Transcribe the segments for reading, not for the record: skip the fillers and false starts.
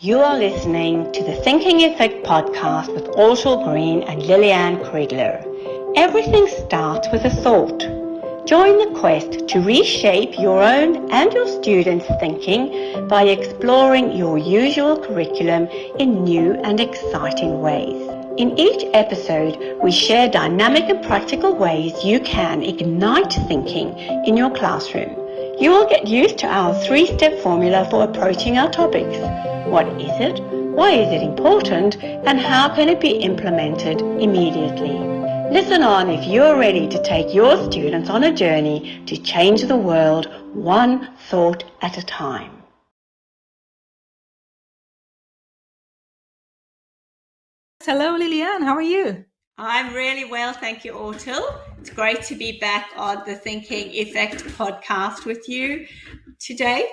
You are listening to the Thinking Effect podcast with Ortal Green and Lillian Kriegler. Everything starts with a thought. Join the quest to reshape your own and your students' thinking by exploring your usual curriculum in new and exciting ways. In each episode, we share dynamic and practical ways you can ignite thinking in your classroom. You will get used to our 3-step formula for approaching our topics. What is it? Why is it important? And how can it be implemented immediately? Listen on if you're ready to take your students on a journey to change the world one thought at a time. Hello, Lillian. How are you? I'm really well, thank you, Ortal. It's great to be back on the Thinking Effect podcast with you today.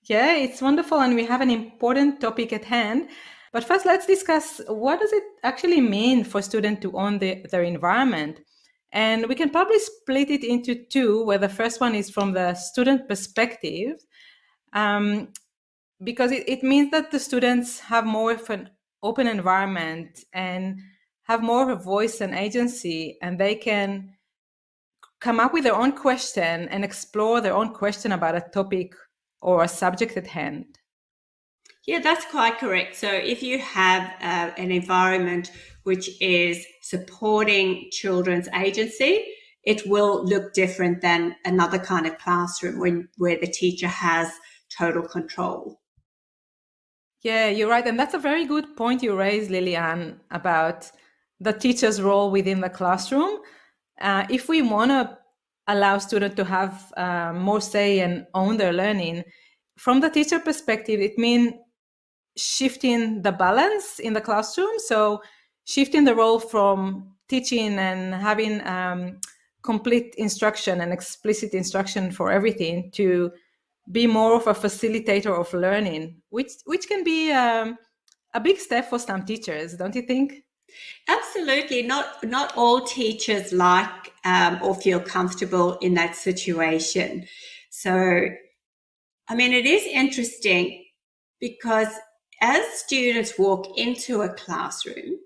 Yeah, it's wonderful, and we have an important topic at hand. But first, let's discuss what does it actually mean for students to own their environment. And we can probably split it into two, where the first one is from the student perspective, because it means that the students have more of an open environment and have more of a voice and agency, and they can come up with their own question and explore their own question about a topic or a subject at hand. Yeah, that's quite correct. So if you have an environment which is supporting children's agency, it will look different than another kind of classroom where the teacher has total control. Yeah, you're right. And that's a very good point you raised, Lillian, about the teacher's role within the classroom. If we want to allow students to have more say and own their learning, from the teacher perspective, it means shifting the balance in the classroom. So shifting the role from teaching and having complete instruction and explicit instruction for everything to be more of a facilitator of learning, which can be a big step for some teachers, don't you think? Absolutely. Not all teachers like or feel comfortable in that situation. So, I mean, it is interesting because as students walk into a classroom,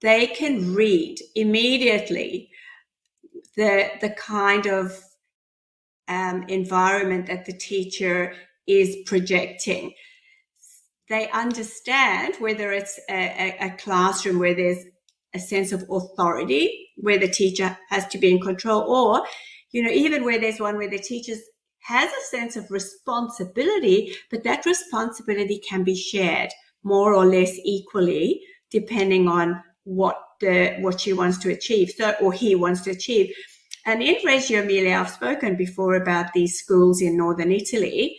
they can read immediately the kind of environment that the teacher is projecting. They understand whether it's a classroom where there's a sense of authority, where the teacher has to be in control, or, even where there's one where the teacher has a sense of responsibility, but that responsibility can be shared more or less equally, depending on what she wants to achieve, or he wants to achieve. And in Reggio Emilia, I've spoken before about these schools in northern Italy.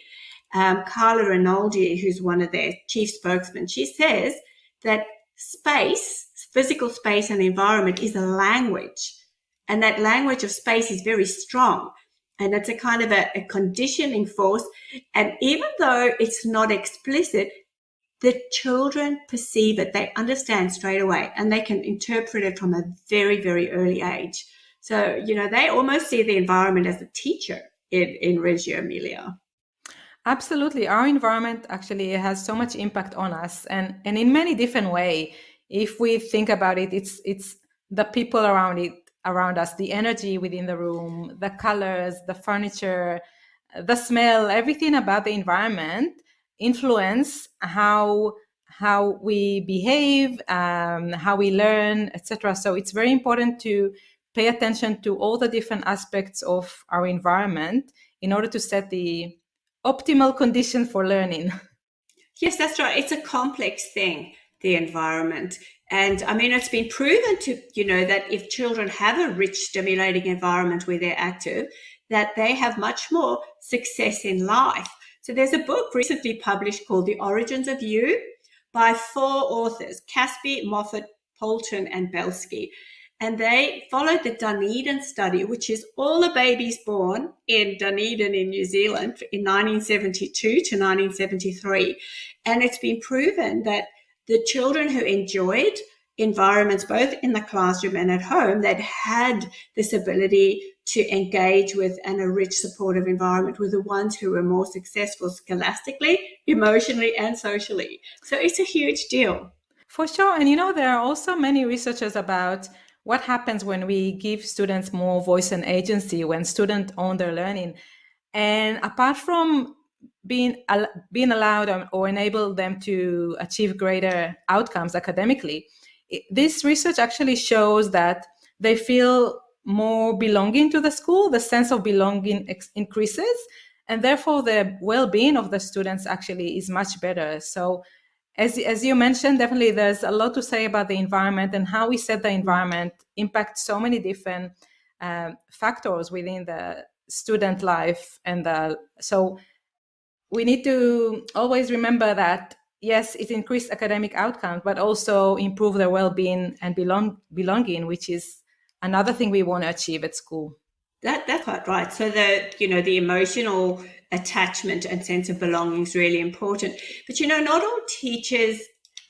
Carla Rinaldi, who's one of their chief spokesmen, she says that space, physical space and environment is a language. And that language of space is very strong. And it's a kind of a conditioning force. And even though it's not explicit, the children perceive it. They understand straight away, and they can interpret it from a very, very early age. So, they almost see the environment as a teacher in Reggio Emilia. Absolutely. Our environment actually has so much impact on us, and in many different ways. If we think about it, it's the people around us, the energy within the room, the colors, the furniture, the smell, everything about the environment influence how we behave, how we learn, etc. So it's very important to pay attention to all the different aspects of our environment in order to set the optimal condition for learning. Yes, that's right. It's a complex thing, the environment. And I mean, it's been proven that if children have a rich, stimulating environment where they're active, that they have much more success in life. So there's a book recently published called The Origins of You by 4 authors, Caspi, Moffat, Poulton, and Belsky. And they followed the Dunedin study, which is all the babies born in Dunedin in New Zealand in 1972 to 1973. And it's been proven that the children who enjoyed environments, both in the classroom and at home, that had this ability to engage with and a rich supportive environment were the ones who were more successful scholastically, emotionally, and socially. So it's a huge deal. For sure. And there are also many researchers about what happens when we give students more voice and agency, when students own their learning. And apart from being allowed or enable them to achieve greater outcomes academically, this research actually shows that they feel more belonging to the school, the sense of belonging increases, and therefore the well-being of the students actually is much better. So as you mentioned, definitely there's a lot to say about the environment, and how we set the environment impacts so many different factors within the student life. And so we need to always remember that, yes, it increased academic outcomes, but also improve their well-being and belonging, which is another thing we want to achieve at school. That's quite right. So the emotional attachment and sense of belonging is really important. But not all teachers,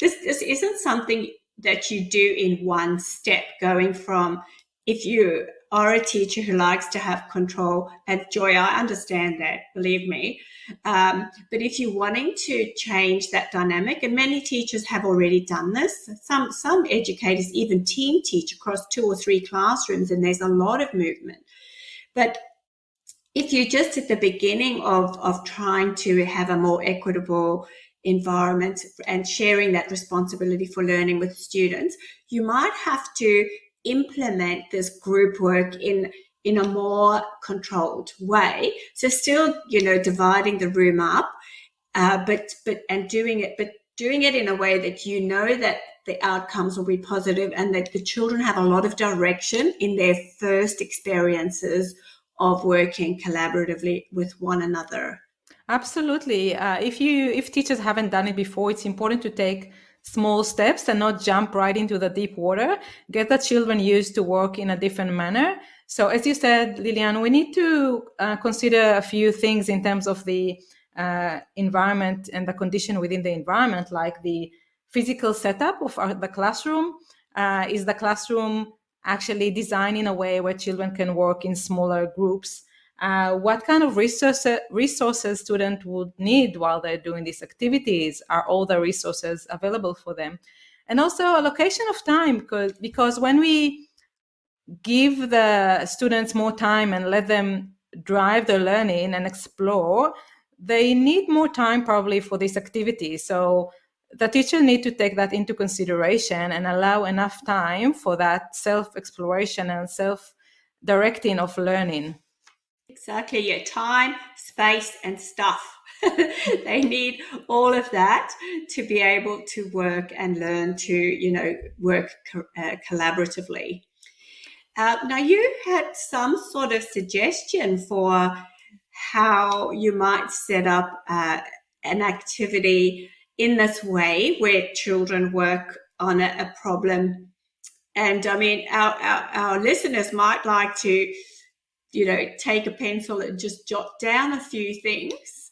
this isn't something that you do in one step, going from, if you are a teacher who likes to have control, and Joy, I understand that, believe me. But if you're wanting to change that dynamic, and many teachers have already done this, some educators even team teach across 2 or 3 classrooms, and there's a lot of movement. But if you're just at the beginning of trying to have a more equitable environment and sharing that responsibility for learning with students, you might have to implement this group work in a more controlled way. So still, dividing the room up, but doing it in a way that that the outcomes will be positive, and that the children have a lot of direction in their first experiences of working collaboratively with one another. Absolutely. If teachers haven't done it before, it's important to take small steps and not jump right into the deep water. Get the children used to work in a different manner. So as you said, Lilian, we need to consider a few things in terms of the environment and the condition within the environment, like the physical setup of the classroom. Is the classroom actually designed in a way where children can work in smaller groups? What kind of resources students would need while they're doing these activities? Are all the resources available for them? And also allocation of time, because when we give the students more time and let them drive their learning and explore, they need more time probably for this activity. So the teacher need to take that into consideration and allow enough time for that self-exploration and self-directing of learning. Exactly, yeah. Time, space, and stuff. They need all of that to be able to work and learn to, work collaboratively. Now, you had some sort of suggestion for how you might set up an activity in this way where children work on a problem. And I mean, our listeners might like to, take a pencil and just jot down a few things,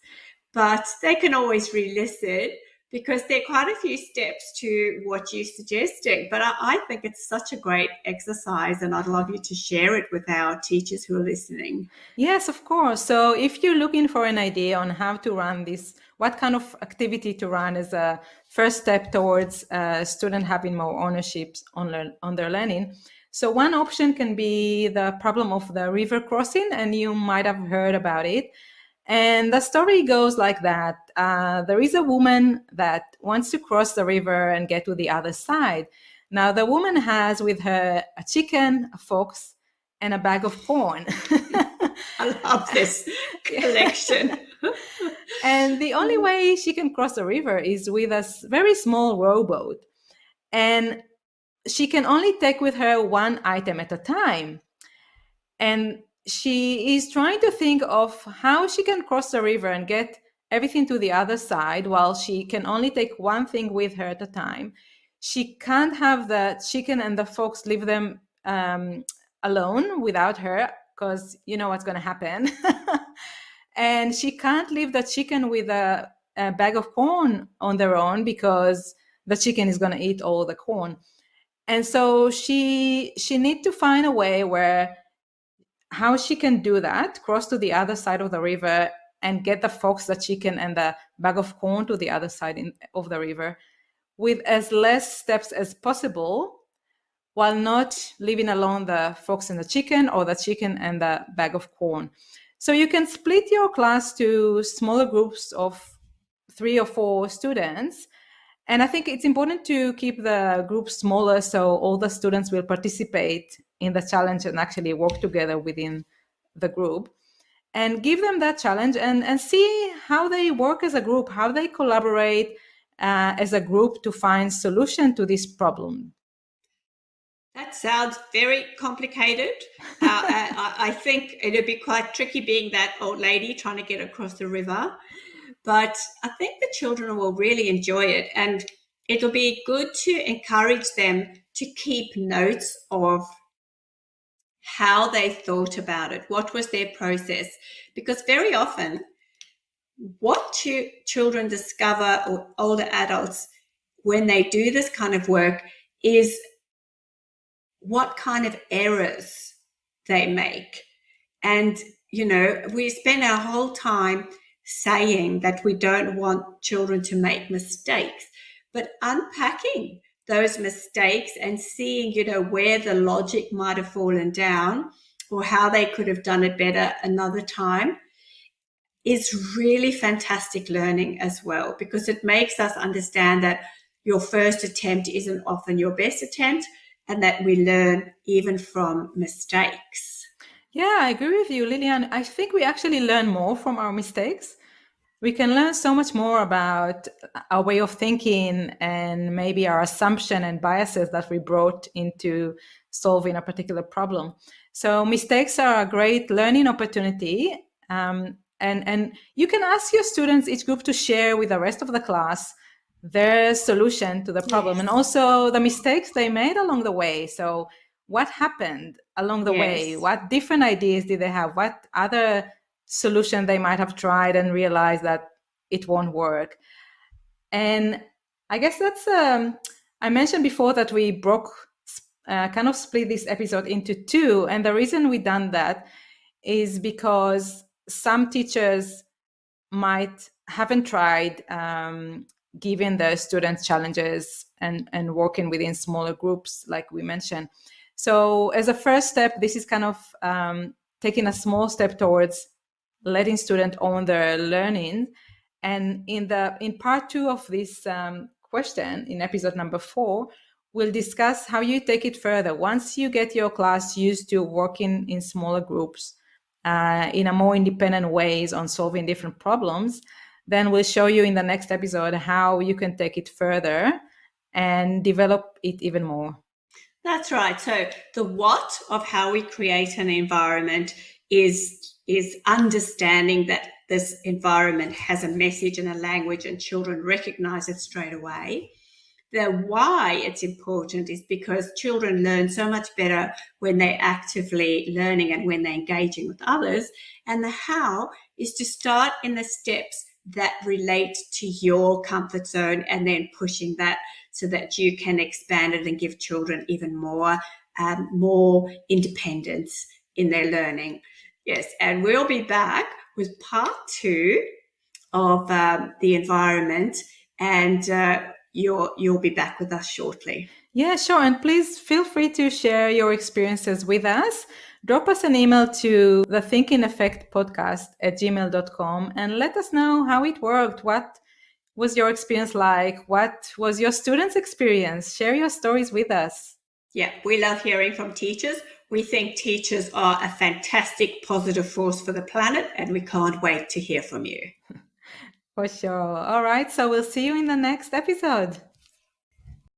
but they can always re-listen, because there are quite a few steps to what you're suggesting. But I think it's such a great exercise, and I'd love you to share it with our teachers who are listening. Yes, of course. So if you're looking for an idea on how to run this, what kind of activity to run as a first step towards a student having more ownership on their learning. So one option can be the problem of the river crossing, and you might have heard about it. And the story goes like that. There is a woman that wants to cross the river and get to the other side. Now, the woman has with her a chicken, a fox, and a bag of corn. I love this collection. And the only way she can cross the river is with a very small rowboat. And she can only take with her one item at a time. And she is trying to think of how she can cross the river and get everything to the other side while she can only take one thing with her at a time. She can't have the chicken and the fox leave them alone without her, because you know what's going to happen. And she can't leave the chicken with a bag of corn on their own, because the chicken is going to eat all the corn. And so she need to find a way where how she can do that, cross to the other side of the river and get the fox, the chicken, and the bag of corn to the other side of the river with as less steps as possible, while not leaving alone the fox and the chicken, or the chicken and the bag of corn. So you can split your class to smaller groups of 3 or 4 students. And I think it's important to keep the group smaller so all the students will participate in the challenge and actually work together within the group. And give them that challenge and see how they work as a group, how they collaborate as a group to find solution to this problem. That sounds very complicated. I think it'd be quite tricky being that old lady trying to get across the river. But I think the children will really enjoy it. And it'll be good to encourage them to keep notes of how they thought about it, what was their process. Because very often what children discover, or older adults, when they do this kind of work, is what kind of errors they make. And, we spend our whole time saying that we don't want children to make mistakes, but unpacking those mistakes and seeing, where the logic might have fallen down or how they could have done it better another time is really fantastic learning as well, because it makes us understand that your first attempt isn't often your best attempt, and that we learn even from mistakes. Yeah, I agree with you, Lillian. I think we actually learn more from our mistakes. We can learn so much more about our way of thinking and maybe our assumption and biases that we brought into solving a particular problem. So mistakes are a great learning opportunity. And you can ask your students, each group, to share with the rest of the class their solution to the problem, and also the mistakes they made along the way. So what happened along the way? What different ideas did they have? What other solution they might have tried and realized that it won't work? And I guess that's I mentioned before that we kind of split this episode into 2, and the reason we done that is because some teachers haven't tried giving the students challenges and working within smaller groups like we mentioned. So as a first step, this is kind of taking a small step towards letting students own their learning. And in part 2 of this question, in episode number 4, we'll discuss how you take it further. Once you get your class used to working in smaller groups in a more independent ways on solving different problems, then we'll show you in the next episode how you can take it further and develop it even more. That's right. So the what of how we create an environment is understanding that this environment has a message and a language and children recognize it straight away. The why it's important is because children learn so much better when they're actively learning and when they're engaging with others. And the how is to start in the steps that relate to your comfort zone and then pushing that so that you can expand it and give children even more independence in their learning. Yes, and we'll be back with part 2 of the environment, and you'll be back with us shortly. Yeah, sure. And please feel free to share your experiences with us. Drop us an email to thethinkingeffectpodcast@gmail.com and let us know how it worked. What was your experience like? What was your students' experience? Share your stories with us. Yeah, we love hearing from teachers. We think teachers are a fantastic positive force for the planet, and we can't wait to hear from you. For sure. All right. So we'll see you in the next episode.